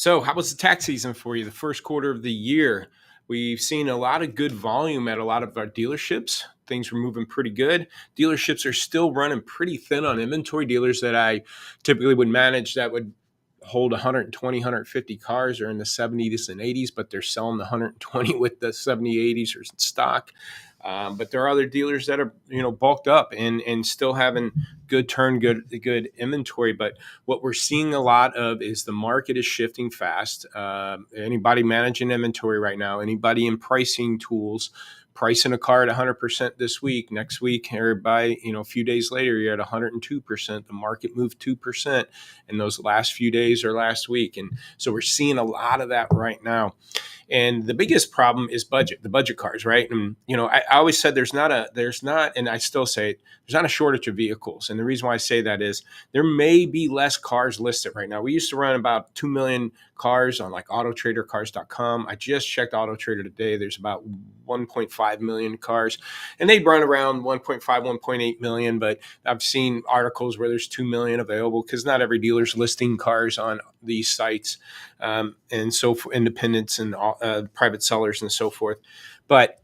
So, how was the tax season for you? The first quarter of the year, we've seen a lot of good volume at a lot of our dealerships. Things were moving pretty good. Dealerships are still running pretty thin on inventory. Dealers that I typically would manage that would hold 120, 150 cars are in the 70s and 80s, but they're selling the 120 with the 70, 80s or in stock. But there are other dealers that are, bulked up and still having good inventory. But what we're seeing a lot of is the market is shifting fast. Anybody managing inventory right now, anybody in pricing tools, pricing a car at 100% this week. Next week, everybody, a few days later, you're at 102%. The market moved 2% in those last few days or last week. And so we're seeing a lot of that right now. And the biggest problem is the budget cars, right? And, I always said and I still say it, there's not a shortage of vehicles. And the reason why I say that is there may be less cars listed right now. We used to run about 2 million cars on like autotradercars.com. I just checked AutoTrader today. There's about 1.5 million cars, and they run around 1.5, 1.8 million. But I've seen articles where there's 2 million available because not every dealer's listing cars on these sites, and so for independents and private sellers and so forth. But,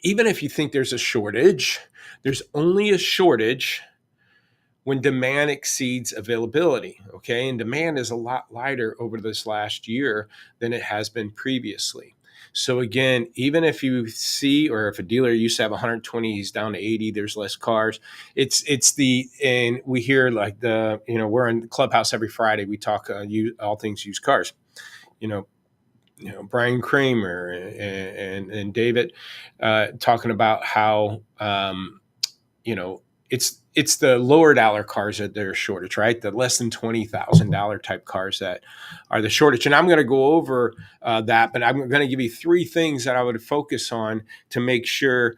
even if you think there's a shortage, there's only a shortage when demand exceeds availability. Okay. And demand is a lot lighter over this last year than it has been previously. So again, even if you see, or if a dealer used to have 120, he's down to 80, there's less cars. And we hear like we're in the Clubhouse every Friday. We talk all things used cars, Brian Kramer and David talking about how, it's the lower dollar cars that they're shortage, right? The less than $20,000 type cars that are the shortage. And I'm going to go over that, but I'm going to give you 3 things that I would focus on to make sure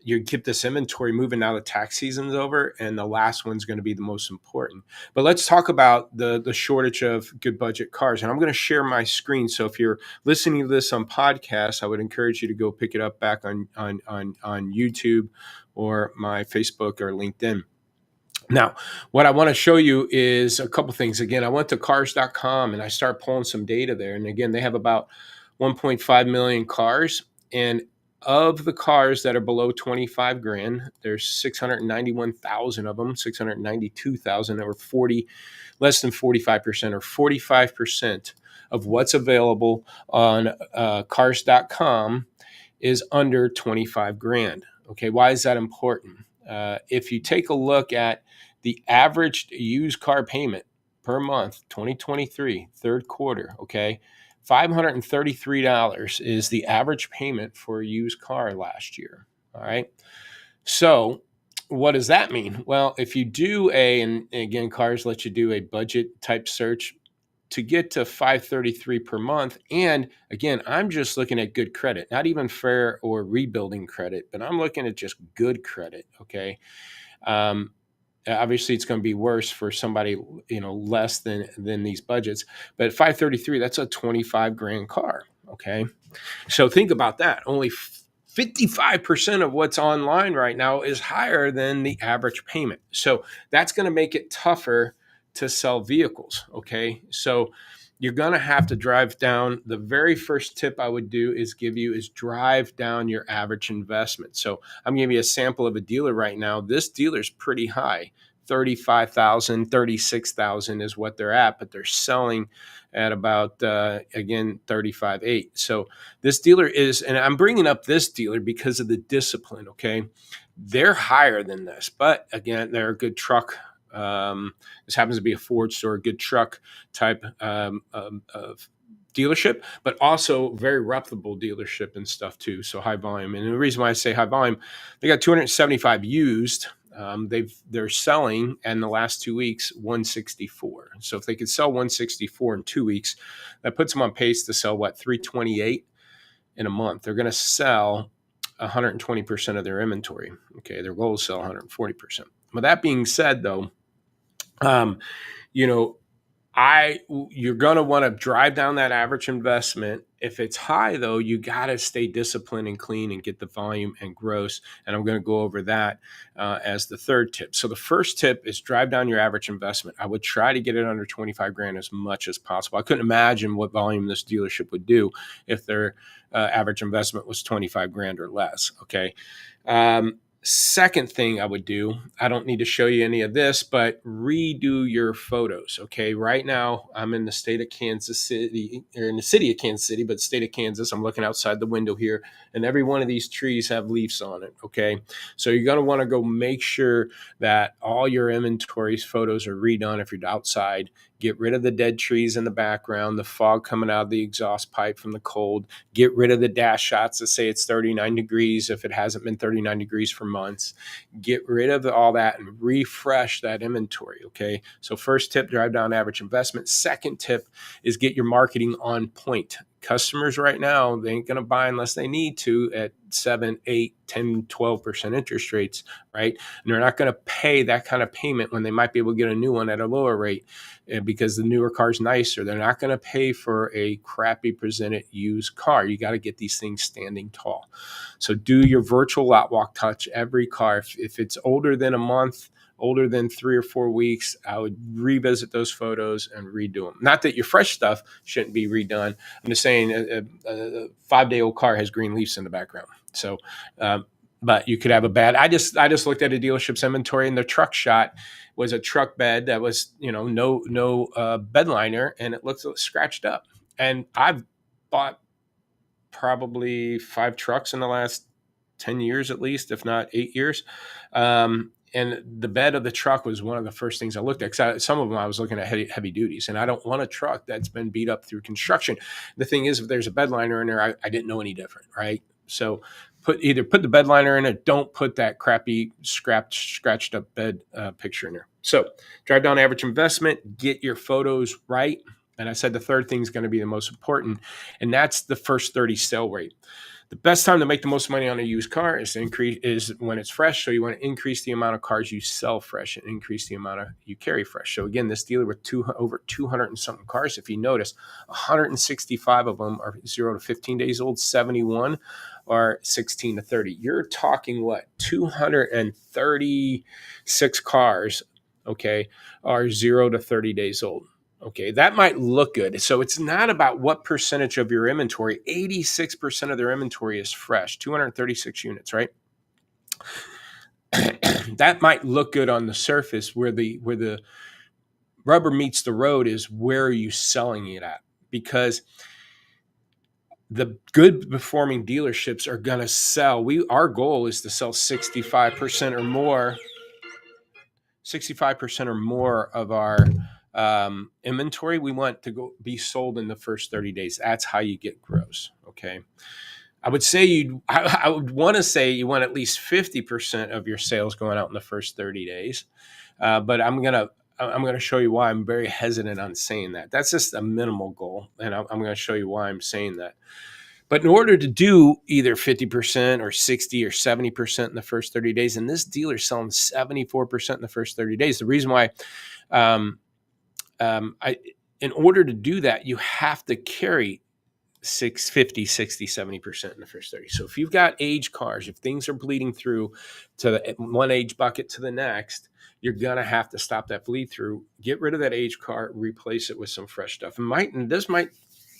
you keep this inventory moving now the tax season's over. And the last one's going to be the most important. But let's talk about the shortage of good budget cars. And I'm going to share my screen. So if you're listening to this on podcasts, I would encourage you to go pick it up back on YouTube or my Facebook or LinkedIn. Now, what I want to show you is a couple things. Again, I went to cars.com and I started pulling some data there. And again, they have about 1.5 million cars. And of the cars that are below 25 grand, there's 691,000 of them, 692,000 that were less than 45%, or 45% of what's available on cars.com is under 25 grand. Okay, why is that important? If you take a look at the average used car payment per month, 2023, third quarter, okay, $533 is the average payment for a used car last year. All right. So what does that mean? Well, if you do and again, Cars let you do a budget type search to get to $533 per month. And again, I'm just looking at good credit, not even fair or rebuilding credit, but I'm looking at just good credit. Okay. Obviously it's going to be worse for somebody, less than these budgets, but at 533, that's a 25 grand car. Okay. So think about that. Only 55% of what's online right now is higher than the average payment. So that's going to make it tougher to sell vehicles. Okay. So you're going to have to drive down. The very first tip I would do is drive down your average investment. So I'm giving you a sample of a dealer right now. This dealer's pretty high. 35,000, 36,000 is what they're at, but they're selling at about, again, 35.8. So this dealer and I'm bringing up this dealer because of the discipline. Okay. They're higher than this, but again, they're a good truck. This happens to be a Ford store, a good truck type of dealership, but also very reputable dealership and stuff too. So high volume. And the reason why I say high volume, they got 275 used. They're selling in the last 2 weeks 164. So if they could sell 164 in 2 weeks, that puts them on pace to sell 328 in a month. They're going to sell 120% of their inventory. Okay, their goal is to sell 140%. But that being said, though, You're going to want to drive down that average investment. If it's high though, you got to stay disciplined and clean and get the volume and gross. And I'm going to go over that as the third tip. So the first tip is drive down your average investment. I would try to get it under 25 grand as much as possible. I couldn't imagine what volume this dealership would do if their average investment was 25 grand or less. Okay. Second thing I would do, I don't need to show you any of this, but redo your photos. Okay. Right now I'm in the state of Kansas City, or in the city of Kansas City, but state of Kansas. I'm looking outside the window here, and every one of these trees have leaves on it. Okay. So you're going to want to go make sure that all your inventories photos are redone. If you're outside, get rid of the dead trees in the background, the fog coming out of the exhaust pipe from the cold. Get rid of the dash shots that say it's 39 degrees if it hasn't been 39 degrees for months. Get rid of all that and refresh that inventory, okay? So first tip, drive down average investment. Second tip is get your marketing on point. Customers right now, they ain't going to buy unless they need to at 7, 8, 10, 12% interest rates, right? And they're not going to pay that kind of payment when they might be able to get a new one at a lower rate because the newer car's nicer. They're not going to pay for a crappy presented used car. You got to get these things standing tall. So do your virtual lot walk, touch every car. If it's older than a month, older than 3 or 4 weeks, I would revisit those photos and redo them. Not that your fresh stuff shouldn't be redone. I'm just saying a 5-day-old car has green leaves in the background. So, but you could have a bad. I just looked at a dealership's inventory, and the truck shot was a truck bed that was no bed liner, and it looks scratched up. And I've bought probably 5 trucks in the last 10 years at least, if not 8 years. And the bed of the truck was one of the first things I looked at. Because some of them I was looking at heavy duties, and I don't want a truck that's been beat up through construction. The thing is, if there's a bed liner in there, I didn't know any different, right? So either put the bed liner in it, don't put that crappy scratched up bed picture in there. So drive down average investment, get your photos right. And I said the third thing is going to be the most important, and that's the first 30 sale rate. The best time to make the most money on a used car is when it's fresh. So you want to increase the amount of cars you sell fresh and increase the amount of you carry fresh. So again, this dealer with over 200 and something cars, if you notice, 165 of them are 0 to 15 days old, 71 are 16 to 30. You're talking what? 236 cars, okay, are 0 to 30 days old. Okay, that might look good. So it's not about what percentage of your inventory. 86% of their inventory is fresh, 236 units, right? That might look good on the surface. Where the rubber meets the road is where are you selling it at? Because the good performing dealerships are going to sell. Our goal is to sell 65% or more. 65% or more of our inventory, we want to be sold in the first 30 days. That's how you get gross. Okay. I would say I would want to say you want at least 50% of your sales going out in the first 30 days. But I'm going to show you why I'm very hesitant on saying that. That's just a minimal goal. And I'm going to show you why I'm saying that. But in order to do either 50% or 60 or 70% in the first 30 days, and this dealer's selling 74% in the first 30 days, the reason why, in order to do that, you have to carry 50, 60, 70% in the first 30. So if you've got aged cars, if things are bleeding through to one age bucket to the next, you're going to have to stop that bleed through, get rid of that aged car, replace it with some fresh stuff. And this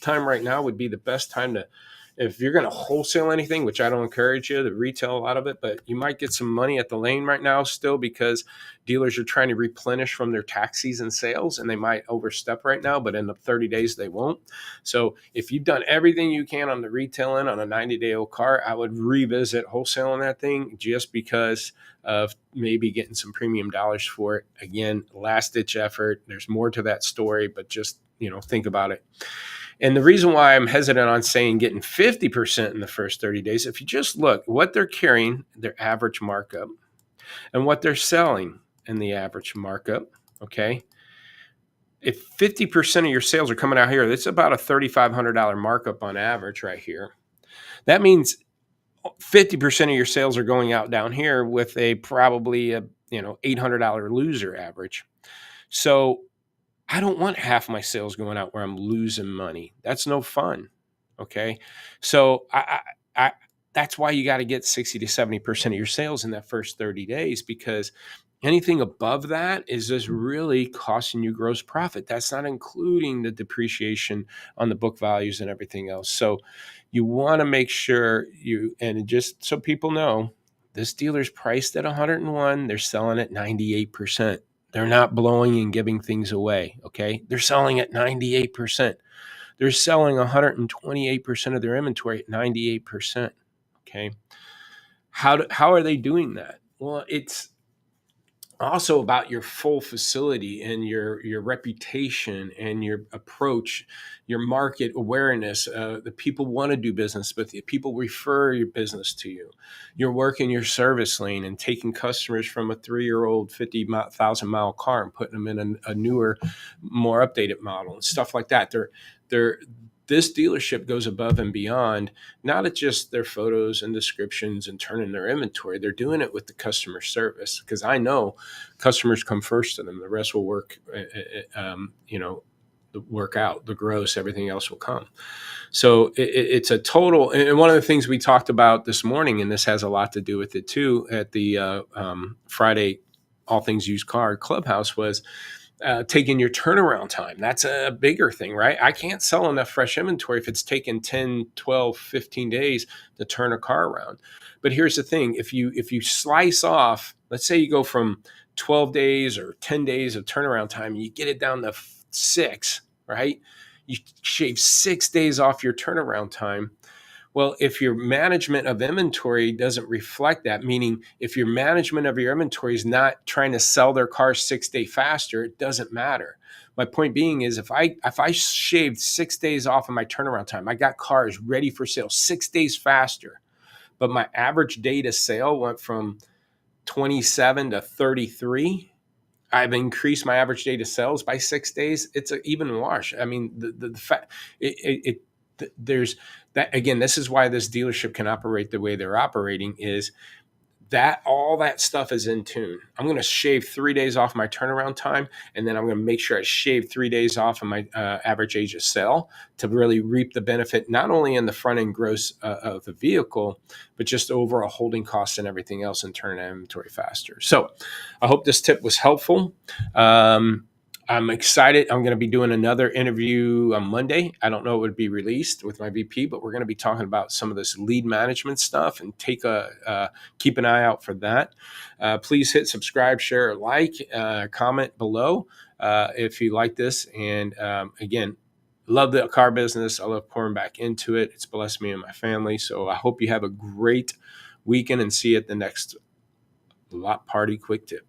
time right now would be the best time to, if you're going to wholesale anything, which I don't encourage you to retail a lot of it, but you might get some money at the lane right now still because dealers are trying to replenish from their tax season sales, and they might overstep right now, but in the 30 days they won't. So if you've done everything you can on the retail end on a 90-day-old car, I would revisit wholesaling that thing just because of maybe getting some premium dollars for it. Again, last ditch effort. There's more to that story, but just, think about it. And the reason why I'm hesitant on saying getting 50% in the first 30 days, if you just look what they're carrying, their average markup, and what they're selling in the average markup, okay? If 50% of your sales are coming out here, that's about a $3,500 markup on average right here. That means 50% of your sales are going out down here with probably a $800 loser average. So I don't want half my sales going out where I'm losing money. That's no fun. Okay. So I that's why you got to get 60 to 70% of your sales in that first 30 days, because anything above that is just really costing you gross profit. That's not including the depreciation on the book values and everything else. So you want to make sure and just so people know, this dealer's priced at 101, they're selling at 98%. They're not blowing and giving things away, okay? They're selling at 98%. They're selling 128% of their inventory at 98%, okay? How are they doing that? Well, it's also about your full facility and your reputation and your approach, your market awareness. The people want to do business with you. People refer your business to you. You're working your service lane and taking customers from a 3-year-old 50,000-mile car and putting them in a newer, more updated model and stuff like that. This dealership goes above and beyond, not at just their photos and descriptions and turning their inventory. They're doing it with the customer service, because I know customers come first to them. The rest will work, work out. The gross, everything else will come. So it's a total. And one of the things we talked about this morning, and this has a lot to do with it too, at the Friday All Things Used Car Clubhouse, was taking your turnaround time. That's a bigger thing, right? I can't sell enough fresh inventory if it's taken 10, 12, 15 days to turn a car around. But here's the thing. If you slice off, let's say you go from 12 days or 10 days of turnaround time, and you get it down to 6, right? You shave 6 days off your turnaround time. Well, if your management of inventory doesn't reflect that, meaning if your management of your inventory is not trying to sell their cars 6 days faster, it doesn't matter. My point being is, if I shaved 6 days off of my turnaround time, I got cars ready for sale 6 days faster, but my average day to sale went from 27 to 33. I've increased my average day to sales by 6 days. It's an even wash. I mean, the fact there's that, again, this is why this dealership can operate the way they're operating, is that all that stuff is in tune. I'm going to shave 3 days off my turnaround time, and then I'm going to make sure I shave 3 days off of my average age of sale to really reap the benefit, not only in the front end gross of the vehicle, but just overall holding costs and everything else, and turning inventory faster. So I hope this tip was helpful. I'm excited. I'm going to be doing another interview on Monday. I don't know if it would be released with my VP, but we're going to be talking about some of this lead management stuff, and keep an eye out for that. Please hit subscribe, share, like, comment below if you like this. And again, love the car business. I love pouring back into it. It's blessed me and my family. So I hope you have a great weekend, and see you at the next Lot Party Quick Tip.